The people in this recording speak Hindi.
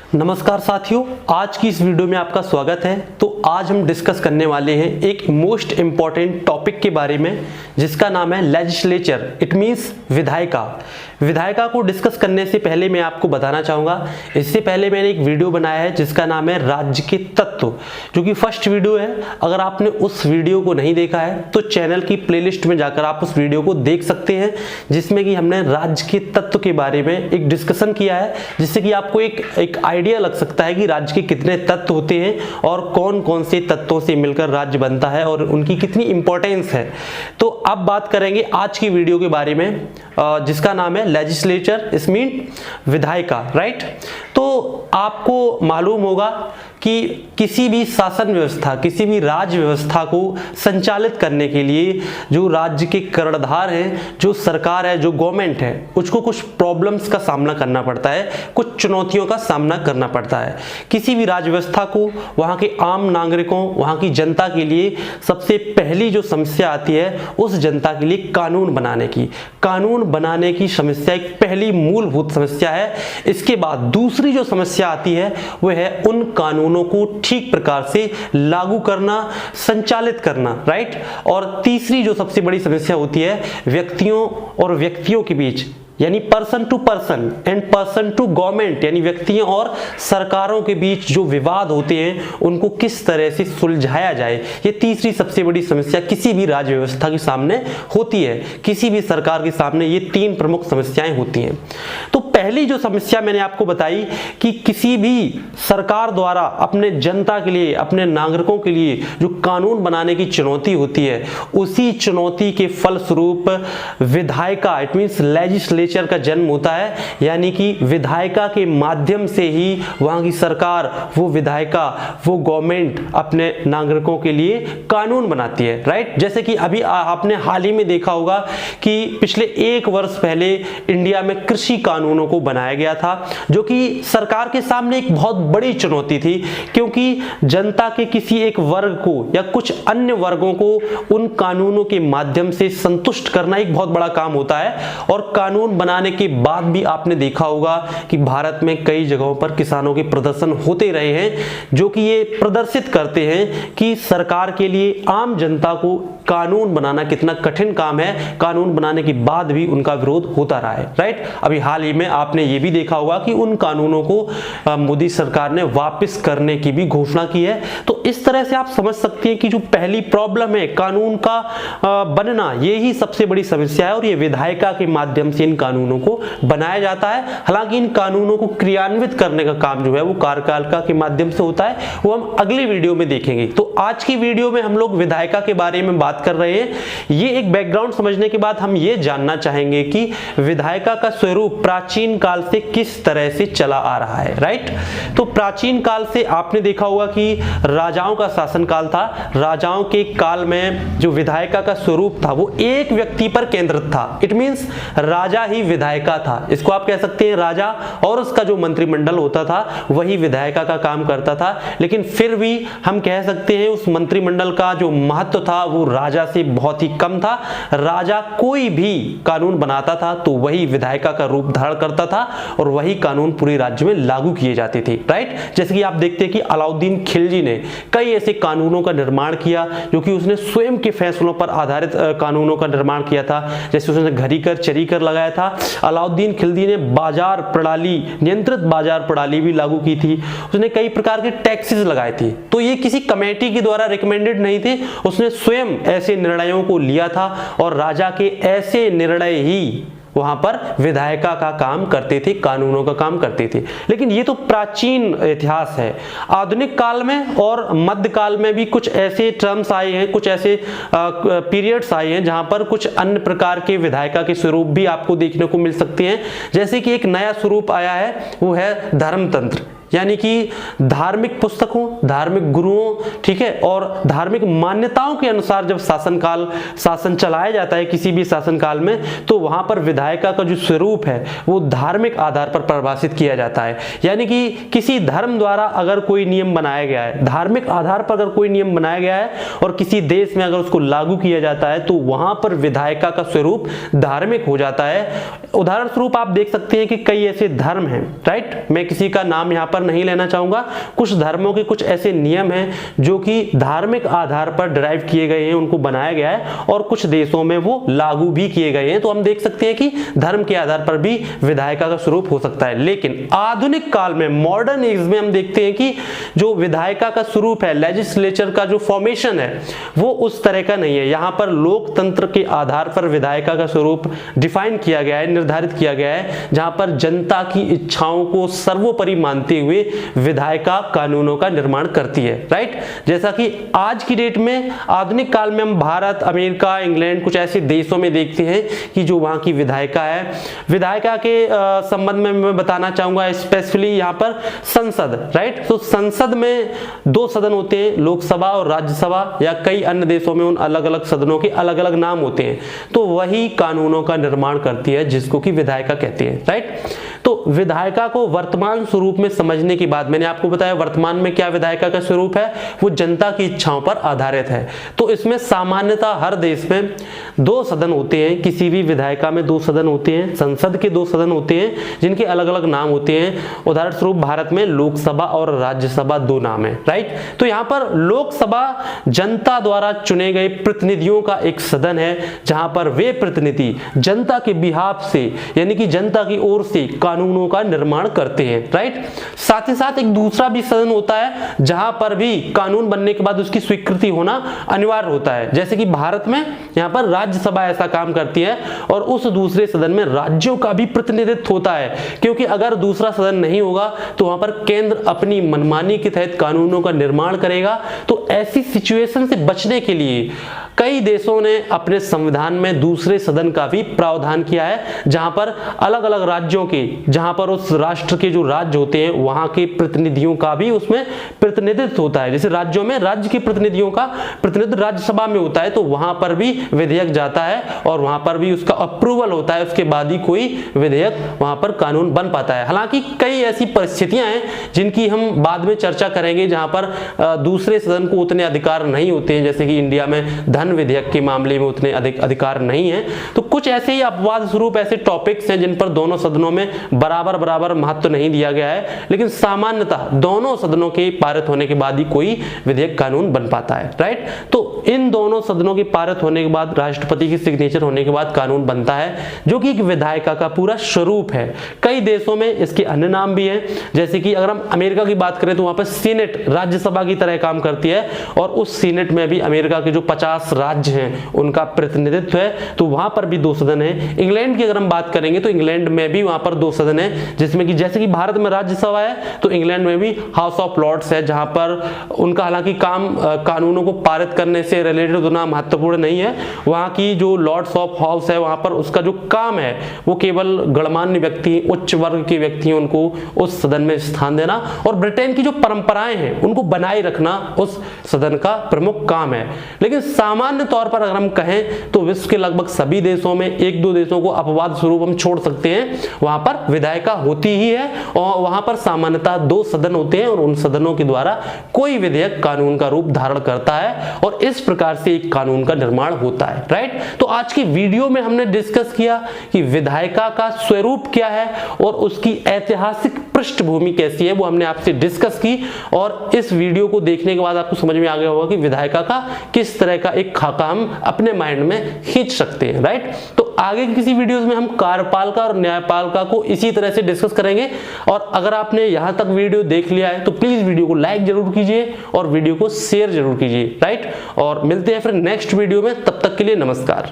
नमस्कार साथियों, आज की इस वीडियो में आपका स्वागत है। तो आज हम डिस्कस करने वाले हैं एक मोस्ट इम्पॉर्टेंट टॉपिक के बारे में जिसका नाम है लेजिस्लेचर, इट मींस विधायिका। विधायिका को डिस्कस करने से पहले मैं आपको बताना चाहूँगा, इससे पहले मैंने एक वीडियो बनाया है जिसका नाम है राज्य के तत्व, जो कि फर्स्ट वीडियो है। अगर आपने उस वीडियो को नहीं देखा है तो चैनल की प्लेलिस्ट में जाकर आप उस वीडियो को देख सकते हैं, जिसमें कि हमने राज्य के तत्व के बारे में एक डिस्कशन किया है, जिससे कि आपको एक आइडिया लग सकता है कि राज्य के कितने तत्व होते हैं और कौन कौन से तत्वों से मिलकर राज्य बनता है और उनकी कितनी इंपॉर्टेंस है। तो अब बात करेंगे आज की वीडियो के बारे में, जिसका नाम है लेजिस्लेचर, इस मीन विधायिका, राइट। तो आपको मालूम होगा कि किसी भी शासन व्यवस्था, किसी भी राज्य व्यवस्था को संचालित करने के लिए जो राज्य के कर्णधार हैं, जो सरकार है, जो गवर्नमेंट है, उसको कुछ प्रॉब्लम्स का सामना करना पड़ता है, कुछ चुनौतियों का सामना करना पड़ता है। किसी भी राज्य व्यवस्था को वहाँ के आम नागरिकों, वहाँ की जनता के लिए सबसे पहली जो समस्या आती है उस जनता के लिए कानून बनाने की। कानून बनाने की समस्या एक पहली मूलभूत समस्या है। इसके बाद दूसरी जो समस्या आती है वह है उन कानूनों को ठीक प्रकार से लागू करना, संचालित करना, राइट। और तीसरी जो सबसे बड़ी समस्या होती है व्यक्तियों और व्यक्तियों के बीच, यानी person to person and person to government, यानी व्यक्तियों और सरकारों के बीच जो विवाद होते हैं उनको किस तरह से सुलझाया जाए। ये तीसरी सबसे बड़ी समस्या किसी भी राज्य व्यवस्था के सामने होती है, किसी भी सरकार के सामने ये तीन प्रमुख समस्याएं होती हैं। तो पहली जो समस्या मैंने आपको बताई कि किसी भी सरकार द्वारा अपने जनता के लिए, अपने नागरिकों के लिए जो कानून बनाने की चुनौती होती है, उसी चुनौती के फलस्वरूप विधायिका, इट मींस लेजिस्लेचर का जन्म होता है। यानी कि विधायिका के माध्यम से ही वहां की सरकार, वो विधायिका, वो गवर्नमेंट अपने नागरिकों के लिए कानून बनाती है, राइट। जैसे कि अभी आपने हाल ही में देखा होगा कि पिछले 1 वर्ष पहले इंडिया में कृषि कानूनों को बनाया गया था, जो कि सरकार के सामने एक बहुत बड़ी चुनौती थी, क्योंकि जनता के किसी एक वर्ग को या कुछ अन्य वर्गों को उन कानूनों के माध्यम से संतुष्ट करना एक बहुत बड़ा काम होता है। और कानून बनाने के बाद भी आपने देखा होगा कि भारत में कई जगहों पर किसानों के प्रदर्शन होते रहे हैं, जो कि ये प्रदर्शित करते हैं कि सरकार के लिए आम जनता को कानून बनाना कितना कठिन काम है। कानून बनाने के बाद भी उनका विरोध होता रहा है, राइट। अभी हाल ही में आपने ये भी देखा होगा कि उन कानूनों को मोदी सरकार ने वापस करने की भी घोषणा की है। तो इस तरह से आप समझ सकते हैं कि जो पहली प्रॉब्लम है कानून का बनना, ये ही सबसे बड़ी समस्या है और ये विधायिका के माध्यम से इन कानूनों को बनाया जाता है। हालांकि इन कानूनों को क्रियान्वित करने का काम जो है वो कार्यपालिका के माध्यम से होता है, वो हम अगली वीडियो में देखेंगे। तो आज की वीडियो में हम लोग विधायिका के बारे में बात कर रहे हैं। ये एक बैकग्राउंड समझने के बाद हम ये जानना चाहेंगे कि विधायिका का स्वरूप प्राचीन काल से किस तरह से चला आ रहा है, राइट। तो प्राचीन काल से आपने देखा होगा कि राजाओं का शासनकाल था। राजाओं के काल में जो विधायिका का स्वरूप था वो एक व्यक्ति पर केंद्रित था। इट मींस राजा ही विधायिका था। इसको आप कह सकते हैं राजा और उसका जो मंत्रिमंडल होता था वही विधायिका का काम करता था। लेकिन फिर भी हम कह सकते हैं उस मंत्रिमंडल का जो महत्व था वो राजा से बहुत ही कम था। राजा कोई भी कानून बनाता था तो वही विधायिका का रूप धारण करता था और वही कानून पूरे राज्य में लागू किए जाते थे, राइट। जैसे कि आप देखते हैं कि अलाउद्दीन खिलजी ने कई ऐसे कानूनों का निर्माण किया जो कि उसने स्वयं के फैसलों पर आधारित कानूनों का निर्माण किया था। जैसे उसने घड़ी कर, चरी कर लगाया था। अलाउद्दीन खिलजी ने बाजार प्रणाली, नियंत्रित बाजार प्रणाली भी लागू की थी। उसने कई प्रकार के टैक्सेस लगाए थे। तो ये किसी कमेटी के द्वारा रिकमेंडेड नहीं थे, उसने स्वयं ऐसे निर्णयों को लिया था और राजा के ऐसे निर्णय ही वहां पर विधायिका का काम करते थे, कानूनों का काम करते थे। लेकिन ये तो प्राचीन इतिहास है। आधुनिक काल में और मध्यकाल में भी कुछ ऐसे टर्म्स आए हैं, कुछ ऐसे पीरियड्स आए हैं जहां पर कुछ अन्य प्रकार के विधायिका के स्वरूप भी आपको देखने को मिल सकते हैं। जैसे कि एक नया स्वरूप आया है वो है धर्मतंत्र, यानी कि धार्मिक पुस्तकों, धार्मिक गुरुओं, ठीक है, और धार्मिक मान्यताओं के अनुसार जब शासन चलाया जाता है किसी भी शासनकाल में, तो वहां पर विधायिका का जो स्वरूप है वो धार्मिक आधार पर परिभाषित किया जाता है। यानी कि किसी धर्म द्वारा अगर कोई नियम बनाया गया है, धार्मिक आधार पर अगर कोई नियम बनाया गया है और किसी देश में अगर उसको लागू किया जाता है तो वहां पर विधायिका का स्वरूप धार्मिक हो जाता है। उदाहरण स्वरूप आप देख सकते हैं कि कई ऐसे धर्म हैं, राइट। मैं किसी का नाम यहाँ पर नहीं लेना चाहूंगा। कुछ धर्मों के कुछ ऐसे नियम हैं जो कि धार्मिक आधार पर ड्राइव किए गए हैं, उनको बनाया गया है और कुछ देशों में वो लागू भी किए गए हैं। तो हम देख सकते हैं कि धर्म के आधार पर भी विधायिका का स्वरूप हो सकता है। लेकिन आधुनिक काल में, मॉडर्न एज में हम देखते हैं कि जो विधायिका का स्वरूप है, लेजिस्लेचर का जो फॉर्मेशन है, वो उस तरह का नहीं है। यहां पर लोकतंत्र के आधार पर विधायिका का स्वरूप डिफाइन किया गया है, निर्धारित किया गया है, जहां पर जनता की इच्छाओं को सर्वोपरि मानते हुए विधायिका कानूनों का निर्माण करती है। राइट, जैसा कि आज की डेट में आधुनिक काल में हम भारत, अमेरिका, इंग्लैंड, कुछ ऐसे देशों में देखते हैं कि जो वहां की विधायिका है, विधायिका के संबंध में मैं बताना चाहूंगा स्पेशली यहां पर संसद। राइट, तो संसद में 2 सदन होते हैं, लोकसभा और राज्यसभा, या कई अन्य देशों में उन अलग अलग सदनों के अलग अलग नाम होते हैं। तो वही कानूनों का निर्माण करती है जिसको कि विधायिका कहते हैं। राइट, तो विधायिका को वर्तमान स्वरूप में समझने के बाद मैंने आपको बताया वर्तमान में क्या विधायिका का स्वरूप है, वो जनता की इच्छाओं पर आधारित है। तो इसमें सामान्यतः हर देश में 2 सदन होते हैं, किसी भी विधायिका में 2 सदन होते हैं, संसद के 2 सदन होते हैं जिनके अलग अलग नाम होते हैं। उदाहरण स्वरूप भारत में लोकसभा और राज्यसभा 2 नाम है। राइट, तो यहां पर लोकसभा जनता द्वारा चुने गए प्रतिनिधियों का एक सदन है, जहां पर वे प्रतिनिधि जनता के बिहाफ से, यानी कि जनता की ओर से कानूनों का निर्माण करते हैं। राइट, साथ ही साथ एक दूसरा भी सदन होता है जहां पर भी कानून बनने के बाद उसकी स्वीकृति होना अनिवार्य होता है। जैसे कि भारत में यहां पर राज्यसभा ऐसा काम करती है और उस दूसरे सदन में राज्यों का भी प्रतिनिधित्व होता है, क्योंकि अगर दूसरा सदन नहीं होगा तो वहां पर केंद्र अपनी मनमानी के तहत कानूनों का निर्माण करेगा। तो ऐसी सिचुएशन से बचने के लिए कई देशों ने अपने संविधान में दूसरे सदन का भी प्रावधान किया है, जहां पर अलग अलग राज्यों के, जहां पर उस राष्ट्र के जो राज्य होते हैं वहां के प्रतिनिधियों का भी उसमें प्रतिनिधित्व होता है। जैसे राज्यों में राज्य के प्रतिनिधियों का प्रतिनिधित्व राज्यसभा में होता है, तो वहां पर भी विधेयक जाता है और वहां पर भी उसका अप्रूवल होता है, उसके बाद ही कोई विधेयक वहां पर कानून बन पाता है। हालांकि कई ऐसी परिस्थितियां हैं जिनकी हम बाद में चर्चा करेंगे, जहां पर दूसरे सदन को उतने अधिकार नहीं होते हैं, जैसे कि इंडिया में धन विधेयक के मामले में उतने अधिक अधिकार नहीं है। तो कुछ ऐसे ही अपवाद स्वरूप ऐसे टॉपिक्स हैं जिन पर दोनों सदनों में बराबर महत्व नहीं दिया गया है, लेकिन सामान्यतः दोनों सदनों के पारित होने के बाद ही कोई विधेयक कानून बन पाता है। राइट, तो इन दोनों सदनों के पारित होने के बाद, राष्ट्रपति की सिग्नेचर होने के बाद कानून बनता है, जो कि एक विधायिका का पूरा स्वरूप है। कई देशों में इसके अन्य नाम भी हैं, जैसे कि अगर हम अमेरिका की बात करें तो वहां पर सीनेट राज्यसभा की तरह काम करती है और उस सीनेट में भी अमेरिका के जो 50 राज्य हैं उनका प्रतिनिधित्व है, तो वहां पर भी 2 सदन है। इंग्लैंड की अगर हम बात करेंगे तो इंग्लैंड में भी वहां पर 2 सदन है, जिसमें कि जैसे कि भारत में राज्यसभा है तो इंग्लैंड में भी हाउस ऑफ लॉर्ड्स है, जहां पर उनका हालांकि काम कानूनों को पारित करने से रिलेटेड उतना महत्वपूर्ण नहीं है। वहां की जो लॉर्ड्स ऑफ हाउस है, वहां पर उसका जो काम है वो केवल गणमान्य व्यक्ति, उच्च वर्ग के व्यक्ति उनको उस सदन में स्थान देना और ब्रिटेन की जो परंपराएं हैं उनको बनाए रखना उस सदन का प्रमुख काम है। लेकिन सामान्य तौर पर अगर हम कहें तो विश्व के लगभग सभी देशों में, 1-2 देशों को अपवाद स्वरूप हम छोड़ सकते हैं, वहां पर विधायिका होती ही है और वहां पर सामान्यतः 2 सदन होते हैं और उन सदनों के द्वारा कोई विधेयक कानून का रूप धारण करता है और इस प्रकार से एक कानून का निर्माण होता है। राइट, तो आज की वीडियो में हमने डिस्कस किया कि विधायिका का स्वरूप क्या है और उसकी ऐतिहासिक पृष्ठभूमि कैसी है, वो हमने आपसे डिस्कस की। और इस वीडियो को देखने के बाद आपको समझ में आ गया होगा कि विधायिका का किस तरह का एक खाका हम अपने माइंड में खींच सकते हैं। राइट, तो आगे की किसी वीडियोस में हम कार्यपालिका और न्यायपालिका को इसी तरह से डिस्कस करेंगे। और अगर आपने यहां तक वीडियो देख लिया है तो प्लीज वीडियो को लाइक जरूर कीजिए और वीडियो को शेयर जरूर कीजिए। राइट, और मिलते हैं फिर नेक्स्ट वीडियो में, तब तक के लिए नमस्कार।